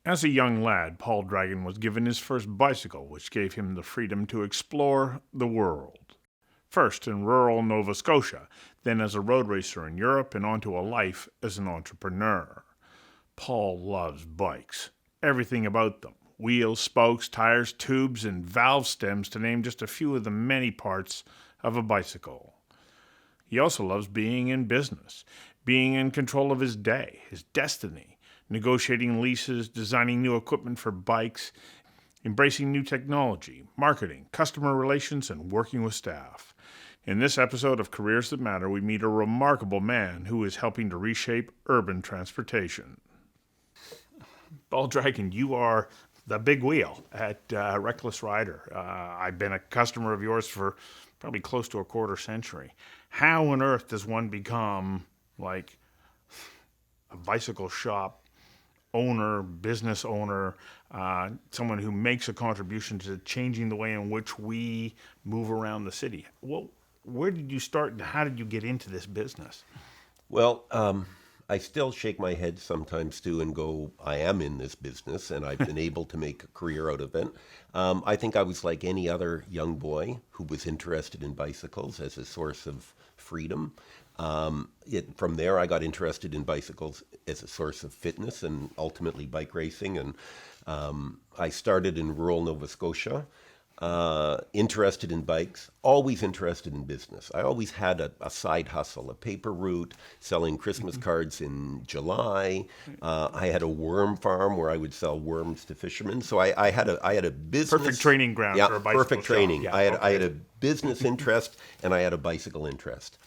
As a young lad, Paul Dragan was given his first bicycle, which gave him the freedom to explore the world. First in rural Nova Scotia, then as a road racer in Europe, and onto a life as an entrepreneur. Paul loves bikes, everything about them. Wheels, spokes, tires, tubes, and valve stems, to name just a few of the many parts of a bicycle. He also loves being in business, being in control of his day, his destiny, negotiating leases, designing new equipment for bikes, embracing new technology, marketing, customer relations, and working with staff. In this episode of Careers That Matter, we meet a remarkable man who is helping to reshape urban transportation. Paul Dragan, you are the big wheel at Reckless Rider. I've been a customer of yours for probably close to a quarter century. How on earth does one become like a bicycle shop owner, business owner, someone who makes a contribution to changing the way in which we move around the city? Well, where did you start and how did you get into this business? Well, I still shake my head sometimes too and go, I am in this business and I've been able to make a career out of it. I think I was like any other young boy who was interested in bicycles as a source of freedom. From there, I got interested in bicycles as a source of fitness and ultimately bike racing. And I started in rural Nova Scotia. Interested in bikes, always interested in business. I always had a side hustle, a paper route, selling Christmas cards in July. I had a worm farm where I would sell worms to fishermen. So I had a business. Perfect training ground for a bicycle perfect training. shop. I had a business interest and I had a bicycle interest.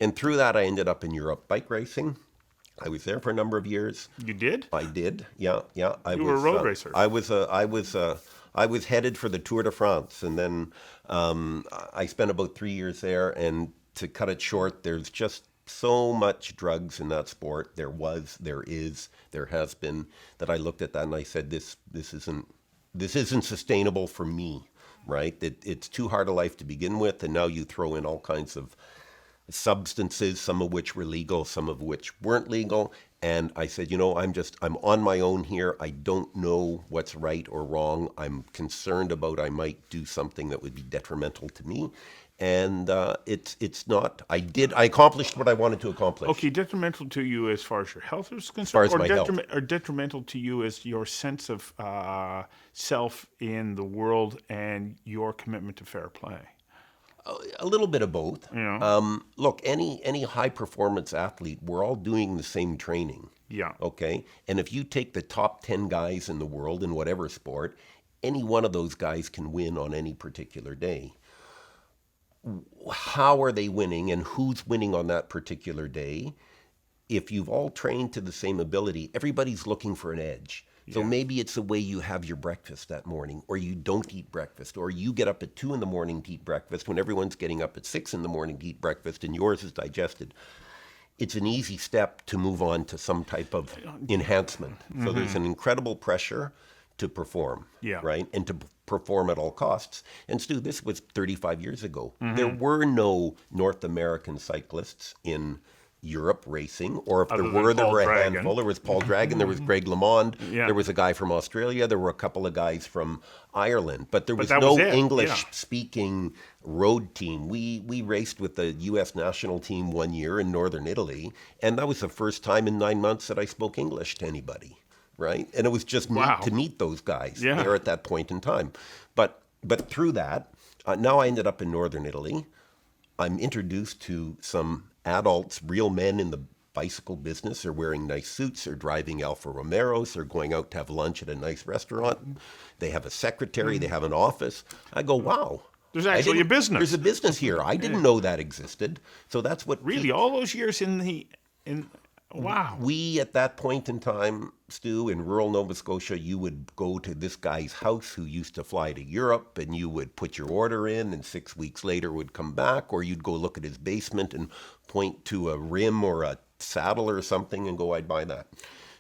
And through that, I ended up in Europe bike racing. I was there for a number of years. You did? I did. Yeah. You were a road racer. I was headed for the Tour de France, and then I spent about 3 years there. And to cut it short, there's just so much drugs in that sport. There has been, that I looked at that and I said, this isn't sustainable for me, right? It's too hard a life to begin with, and now you throw in all kinds of substances, some of which were legal, some of which weren't legal. And I said, I'm on my own here. I don't know what's right or wrong. I'm concerned about I might do something that would be detrimental to me. And it's not. I accomplished what I wanted to accomplish. Okay, detrimental to you as far as your health is concerned? As far as my health. Or detrimental to you as your sense of self in the world and your commitment to fair play? A little bit of both. Yeah. Look, any high performance athlete, we're all doing the same training. Yeah. Okay. And if you take the top 10 guys in the world in whatever sport, any one of those guys can win on any particular day. How are they winning and who's winning on that particular day? If you've all trained to the same ability, everybody's looking for an edge. So maybe it's the way you have your breakfast that morning, or you don't eat breakfast, or you get up at 2 a.m. to eat breakfast when everyone's getting up at 6 a.m. to eat breakfast and yours is digested. It's an easy step to move on to some type of enhancement. Mm-hmm. So there's an incredible pressure to perform, right? And to perform at all costs. And Stu, this was 35 years ago. Mm-hmm. There were no North American cyclists in Europe racing, or if there were a handful. There was Paul Dragan, there was Greg LeMond, there was a guy from Australia, there were a couple of guys from Ireland, but there was no English-speaking road team. We raced with the U.S. national team 1 year in northern Italy, and that was the first time in 9 months that I spoke English to anybody, right? And it was just neat to meet those guys there at that point in time. But through that, now I ended up in northern Italy. I'm introduced to some adults, real men in the bicycle business. They're wearing nice suits. They're driving Alfa Romeros. They're going out to have lunch at a nice restaurant. They have a secretary. They have an office. I go, wow. There's actually a business. There's a business here. I didn't know that existed. So that's what... Really? All those years Wow. We, at that point in time, Stu, in rural Nova Scotia, you would go to this guy's house who used to fly to Europe, and you would put your order in, and 6 weeks later would come back, or you'd go look at his basement and point to a rim or a saddle or something and go, I'd buy that.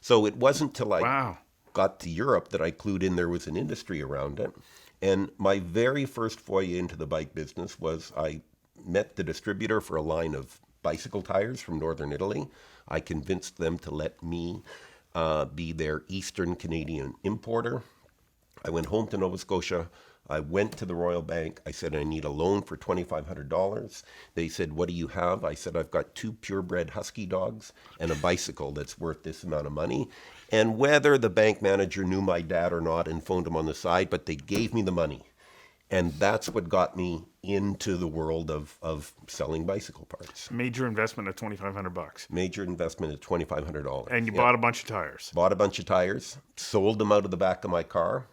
So it wasn't till I got to Europe that I clued in there was an industry around it. And my very first foray into the bike business was I met the distributor for a line of bicycle tires from northern Italy. I convinced them to let me be their Eastern Canadian importer. I went home to Nova Scotia. I went to the Royal Bank. I said, I need a loan for $2,500. They said, what do you have? I said, I've got 2 purebred husky dogs and a bicycle that's worth this amount of money. And whether the bank manager knew my dad or not and phoned him on the side, but they gave me the money. And that's what got me into the world of selling bicycle parts. Major investment of $2,500. Major investment of $2,500. And you bought a bunch of tires. Bought a bunch of tires, sold them out of the back of my car.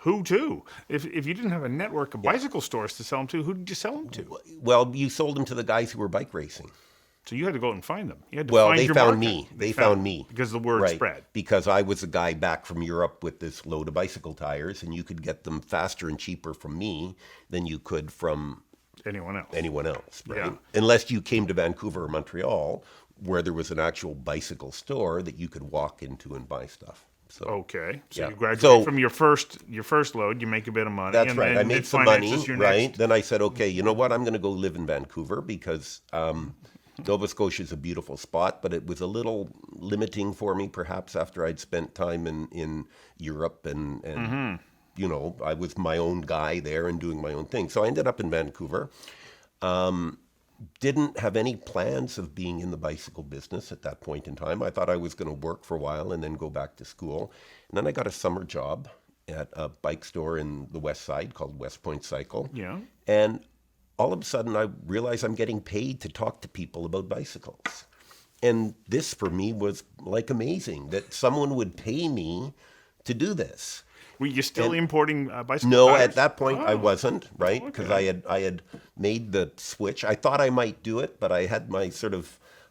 Who to? If you didn't have a network of bicycle stores to sell them to, who did you sell them to? Well, you sold them to the guys who were bike racing. So you had to go out and find them. You had to find they your found market. me. They found me. Because the word spread. Because I was a guy back from Europe with this load of bicycle tires, and you could get them faster and cheaper from me than you could from anyone else. Right? Yeah. Unless you came to Vancouver or Montreal, where there was an actual bicycle store that you could walk into and buy stuff. So, okay. So yeah. you graduate from your first load, you make a bit of money. That's and right. Then I made some money, right? Next. Then I said, okay, you know what? I'm going to go live in Vancouver because Nova Scotia is a beautiful spot, but it was a little limiting for me, perhaps after I'd spent time in Europe and you know, I was my own guy there and doing my own thing. So I ended up in Vancouver. Didn't have any plans of being in the bicycle business at that point in time. I thought I was going to work for a while and then go back to school. And then I got a summer job at a bike store in the West Side called West Point Cycle. Yeah. And all of a sudden I realized I'm getting paid to talk to people about bicycles. And this for me was like amazing that someone would pay me to do this. Were you still importing bicycle No, tires? at that point I wasn't, right? Because I had made the switch. I thought I might do it, but I had my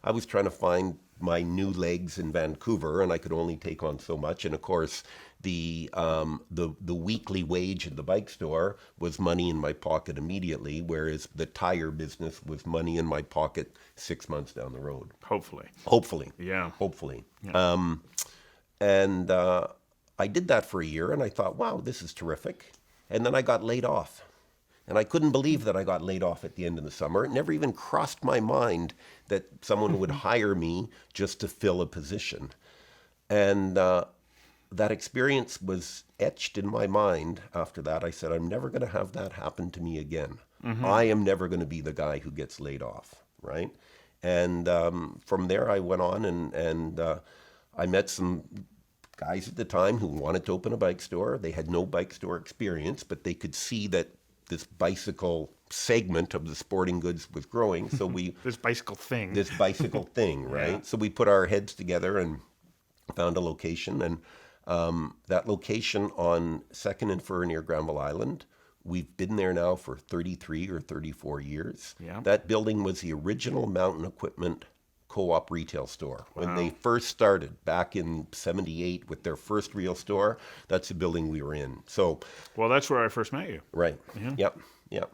I was trying to find my new legs in Vancouver, and I could only take on so much. And of course, the weekly wage at the bike store was money in my pocket immediately, whereas the tire business was money in my pocket 6 months down the road. Hopefully. Yeah. Hopefully. Yeah. I did that for a year, and I thought, wow, this is terrific. And then I got laid off. And I couldn't believe that I got laid off at the end of the summer. It never even crossed my mind that someone would hire me just to fill a position. And that experience was etched in my mind after that. I said, I'm never going to have that happen to me again. I am never going to be the guy who gets laid off, right? And from there, I went on and I met some guys at the time who wanted to open a bike store. They had no bike store experience, but they could see that this bicycle segment of the sporting goods was growing. So this bicycle thing, right? Yeah. So we put our heads together and found a location. And that location on 2nd and Fur near Granville Island, we've been there now for 33 or 34 years. Yeah. That building was the original Mountain Equipment Co-op retail store. Wow. When they first started back in 78 with their first real store, that's the building we were in. So, well, that's where I first met you. Right. Yeah. Yep.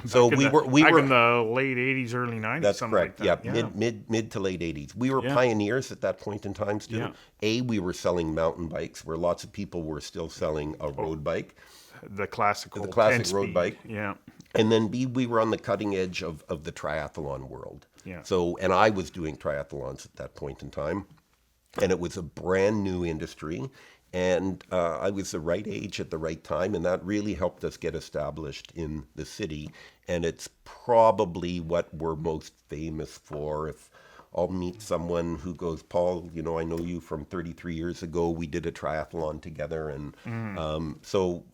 So we were in the late 80s, early 90s. That's something correct. Like that. Yeah. Mid to late 80s. We were pioneers at that point in time, Stu. Yeah. We were selling mountain bikes where lots of people were still selling a road bike. The classic road bike. Yeah. And then B, we were on the cutting edge of the triathlon world. Yeah. So, and I was doing triathlons at that point in time, and it was a brand new industry, and I was the right age at the right time, and that really helped us get established in the city. And it's probably what we're most famous for. If I'll meet someone who goes, Paul, you know, I know you from 33 years ago. We did a triathlon together. And so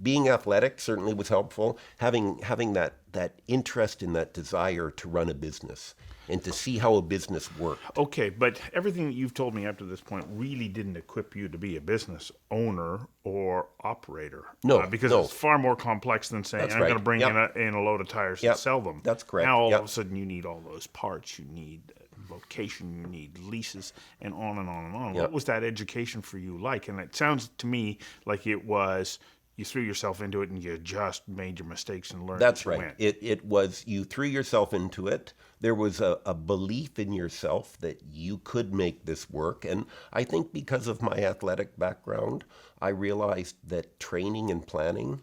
being athletic certainly was helpful. Having that interest and that desire to run a business and to see how a business worked. Okay, but everything that you've told me up to this point really didn't equip you to be a business owner or operator. No, because it's far more complex than saying, I'm going to bring in a load of tires and sell them. That's correct. Now all of a sudden you need all those parts, you need location, you need leases, and on and on and on. What was that education for you like? And it sounds to me like it was, you threw yourself into it and you just made your mistakes and learned. That's right. It was, you threw yourself into it. There was a belief in yourself that you could make this work. And I think because of my athletic background, I realized that training and planning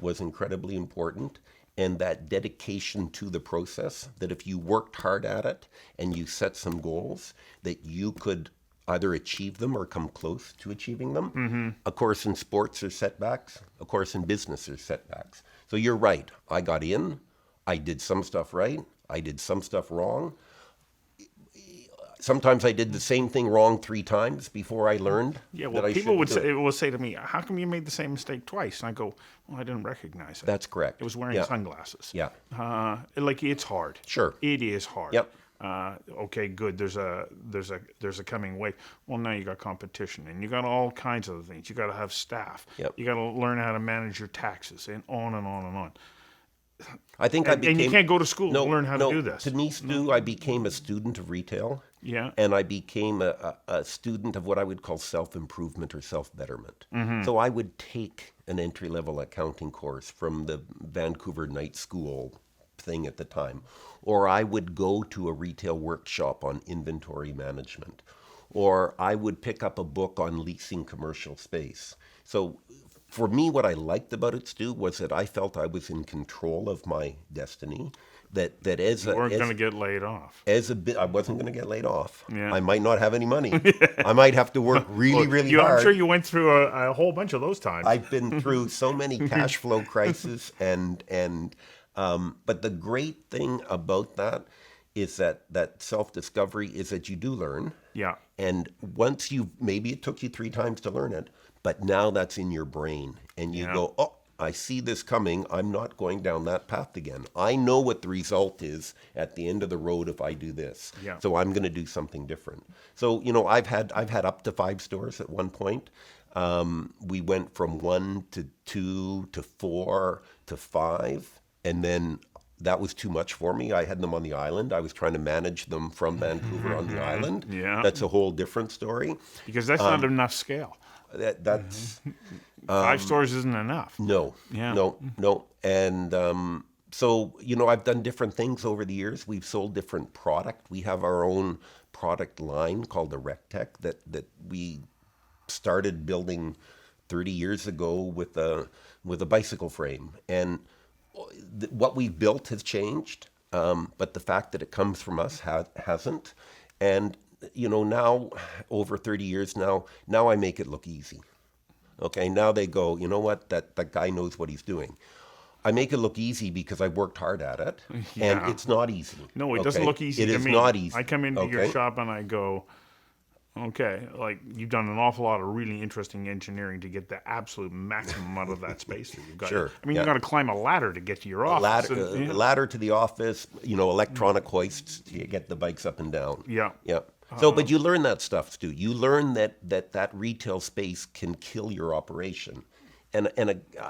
was incredibly important, and that dedication to the process, that if you worked hard at it and you set some goals, that you could either achieve them or come close to achieving them. Of course, in sports there's setbacks. Of course, in business there's setbacks. So you're right. I got in. I did some stuff right. I did some stuff wrong. Sometimes I did the same thing wrong 3 times before I learned. Yeah, well, people will say to me, "How come you made the same mistake twice?" And I go, "Well, I didn't recognize it." That's correct. It was wearing sunglasses. Yeah. It's hard. Sure. It is hard. Yep. Okay, good. There's a coming wave. Well, now you got competition, and you got all kinds of things. You got to have staff. Yep. You got to learn how to manage your taxes, and on and on and on. I think and you can't go to school to learn how to do this. To me, Stu, I became a student of retail. Yeah. And I became a student of what I would call self-improvement or self-betterment. So I would take an entry-level accounting course from the Vancouver night school thing at the time. Or I would go to a retail workshop on inventory management. Or I would pick up a book on leasing commercial space. So for me, what I liked about it, Stu, was that I felt I was in control of my destiny. That as you weren't going to get laid off. I wasn't going to get laid off. Yeah. I might not have any money. I might have to work really hard. I'm sure you went through a whole bunch of those times. I've been through so many cash flow crises, but the great thing about that is that self-discovery is that you do learn. Yeah. And once maybe it took you 3 times to learn it, but now that's in your brain, and you go, oh, I see this coming. I'm not going down that path again. I know what the result is at the end of the road if I do this. Yeah. So I'm going to do something different. So, I've had up to 5 stores at one point. We went from 1 to 2 to 4 to 5, and then that was too much for me. I had them on the island. I was trying to manage them from Vancouver on the island. Yeah. That's a whole different story. Because that's not enough scale. That's 5 stores isn't enough. No. Yeah. No. And so, I've done different things over the years. We've sold different product. We have our own product line called the RecTech that we started building 30 years ago with a bicycle frame. And what we've built has changed, but the fact that it comes from us hasn't. And now, over 30 years now I make it look easy. Okay, now they go, you know what, that guy knows what he's doing. I make it look easy because I worked hard at it, and it's not easy. No, it doesn't look easy to me. It is not easy. I come into your shop and I go, okay, like you've done an awful lot of really interesting engineering to get the absolute maximum out of that space that you've got. Sure. I mean, you've got to climb a ladder to get to your office. Ladder to the office, electronic hoists to get the bikes up and down. Yeah. Yeah. So, but you learn that stuff, Stu. You learn that retail space can kill your operation. And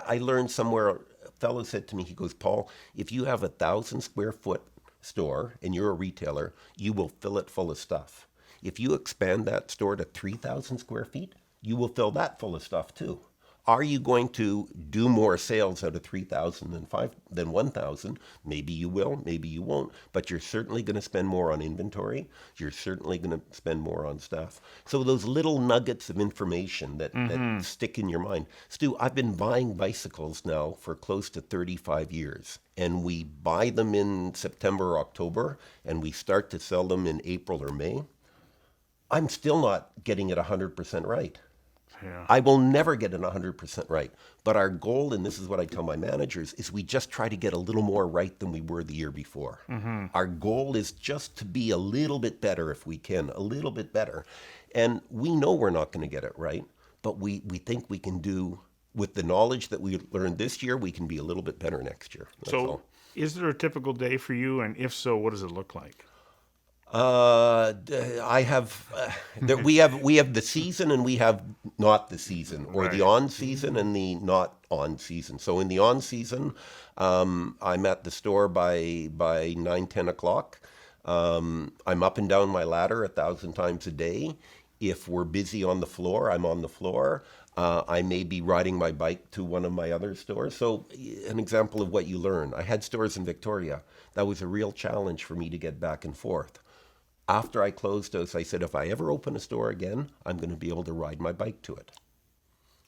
I learned somewhere, a fellow said to me, he goes, Paul, if you have 1,000 square foot store and you're a retailer, you will fill it full of stuff. If you expand that store to 3,000 square feet, you will fill that full of stuff too. Are you going to do more sales out of 3,000 than 1,000? Maybe you will, maybe you won't, but you're certainly going to spend more on inventory. You're certainly going to spend more on stuff. So those little nuggets of information that stick in your mind. Stu, I've been buying bicycles now for close to 35 years, and we buy them in September or October, and we start to sell them in April or May. I'm still not getting it 100% right. Yeah. I will never get it 100% right. But our goal, and this is what I tell my managers, is we just try to get a little more right than we were the year before. Our goal is just to be a little bit better if we can, a little bit better. And we know we're not going to get it right, but we think we can do, with the knowledge that we learned this year, we can be a little bit better next year. That's all. Is there a typical day for you? And if so, what does it look like? I have we have the season and we have not the season, or the on season and the not on season. So in the on season, I'm at the store by 9-10 o'clock. I'm up and down my ladder 1,000 times a day. If we're busy on the floor, I'm on the floor. I may be riding my bike to one of my other stores. So an example of what you learn. I had stores in Victoria. That was a real challenge for me to get back and forth. After I closed those, I said, if I ever open a store again, I'm going to be able to ride my bike to it.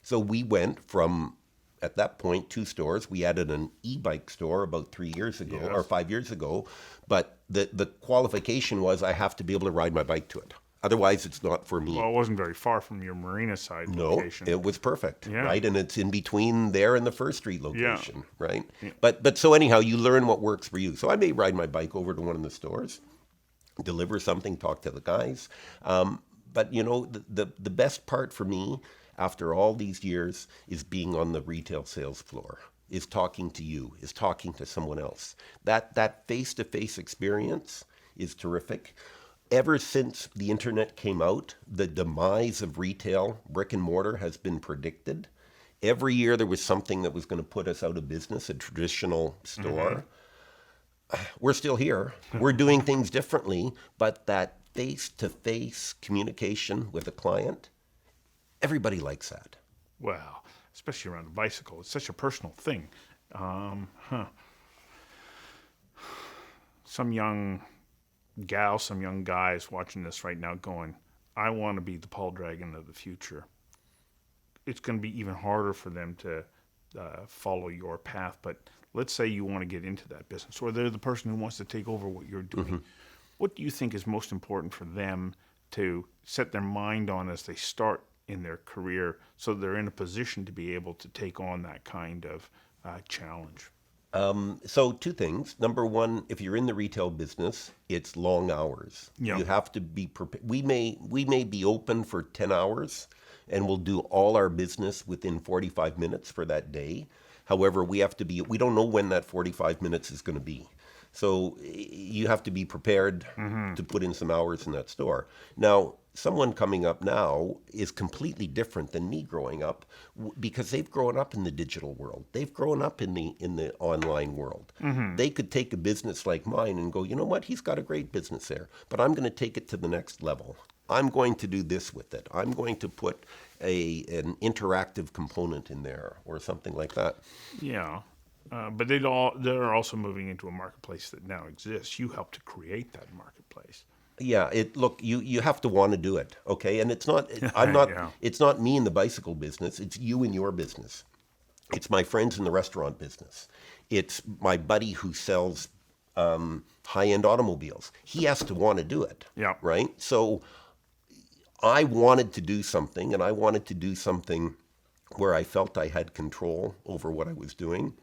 So we went from, at that point, 2 stores. We added an e-bike store about 3 years ago, or 5 years ago. But the qualification was I have to be able to ride my bike to it. Otherwise, it's not for me. Well, it wasn't very far from your Marina side No, location. it was perfect, Yeah. right? And it's in between there and the First Street location, right? Yeah. But so anyhow, you learn what works for you. So I may ride my bike over to one of the stores, deliver something, talk to the guys. But you know, the best part for me after all these years is being on the retail sales floor, is talking to you, is talking to someone else. That face-to-face experience is terrific. Ever since the internet came out, the demise of retail, brick and mortar, has been predicted. Every year there was something that was going to put us out of business, a traditional store. We're still here. We're doing things differently, but that face-to-face communication with a client, everybody likes that. Well, especially around a bicycle. It's such a personal thing. Some young gal, some young guys watching this right now going, I want to be the Paul Dragan of the future. It's going to be even harder for them to follow your path. But let's say you want to get into that business, or they're the person who wants to take over what you're doing. What do you think is most important for them to set their mind on as they start in their career, so they're in a position to be able to take on that kind of challenge? So two things. Number one, if you're in the retail business, it's long hours. Yeah. You have to be prepared. We may be open for 10 hours and we'll do all our business within 45 minutes for that day. However, we don't know when that 45 minutes is going to be. So you have to be prepared to put in some hours in that store. Now, someone coming up now is completely different than me growing up, because they've grown up in the digital world. They've grown up in the online world. They could take a business like mine and go, you know what, he's got a great business there, but I'm going to take it to the next level. I'm going to do this with it. I'm going to put an interactive component in there or something like that. Yeah. But they're also moving into a marketplace that now exists. You helped to create that marketplace. Yeah, look, you have to want to do it, okay? And it's not Yeah. it's not me in the bicycle business, it's you in your business. It's my friends in the restaurant business. It's my buddy who sells high-end automobiles. He has to want to do it. Yeah. Right? So I wanted to do something, and I wanted to do something where I felt I had control over what I was doing.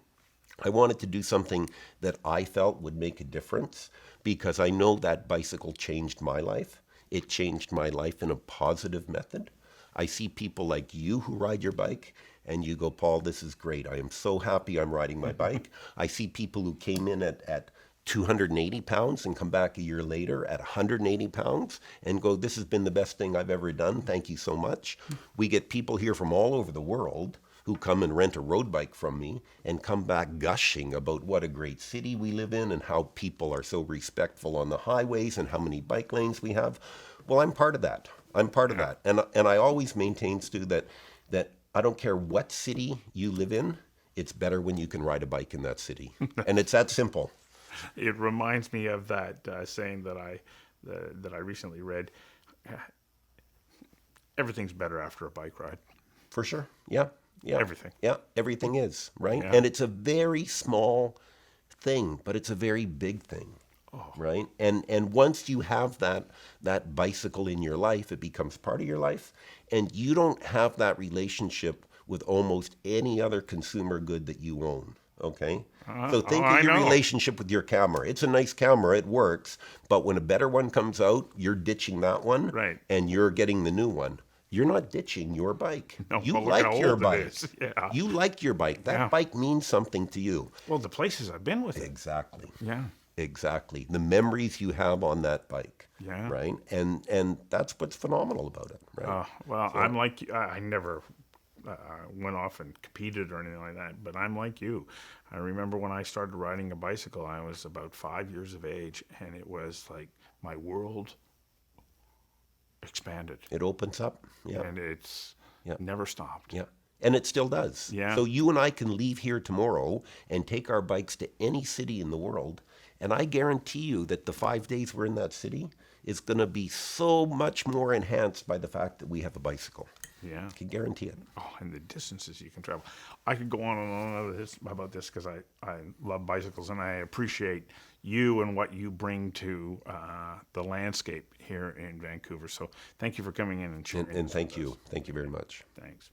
I wanted to do something that I felt would make a difference, because I know that bicycle changed my life. It changed my life in a positive method. I see people like you who ride your bike and you go, Paul, this is great. I am so happy I'm riding my bike. I see people who came in at 280 pounds and come back a year later at 180 pounds and go, this has been the best thing I've ever done. Thank you so much. We get people here from all over the world who come and rent a road bike from me and come back gushing about what a great city we live in and how people are so respectful on the highways and how many bike lanes we have. Well, I'm part of that. I'm part of that. And I always maintain, Stu, that I don't care what city you live in, it's better when you can ride a bike in that city. And it's that simple. It reminds me of that saying that I recently read. Everything's better after a bike ride. For sure. Yeah. Yeah. Everything. Yeah. Everything is, right? Yeah. And it's a very small thing, but it's a very big thing. Oh. Right? And once you have that bicycle in your life, it becomes part of your life. And you don't have that relationship with almost any other consumer good that you own. Okay? So think of your relationship with your camera. It's a nice camera, it works, but when a better one comes out, you're ditching that one, right, and you're getting the new one. You're not ditching your bike. No, you like your bike. Yeah. You like your bike. That bike means something to you. Well, the places I've been with it. Exactly. Yeah. Exactly. The memories you have on that bike. Yeah. Right? And that's what's phenomenal about it. Right? Well, so, I'm like, I never went off and competed or anything like that, but I'm like you. I remember when I started riding a bicycle, I was about 5 years of age, and it was like my world expanded. It opens up. Yeah. And it's never stopped. Yeah. And it still does. Yeah. So you and I can leave here tomorrow and take our bikes to any city in the world, and I guarantee you that the 5 days we're in that city is going to be so much more enhanced by the fact that we have a bicycle. Yeah. I can guarantee it. Oh, and the distances you can travel. I could go on and on about this because I love bicycles, and I appreciate you and what you bring to the landscape here in Vancouver. So thank you for coming in and sharing. And thank you. Thank you very much. Thanks.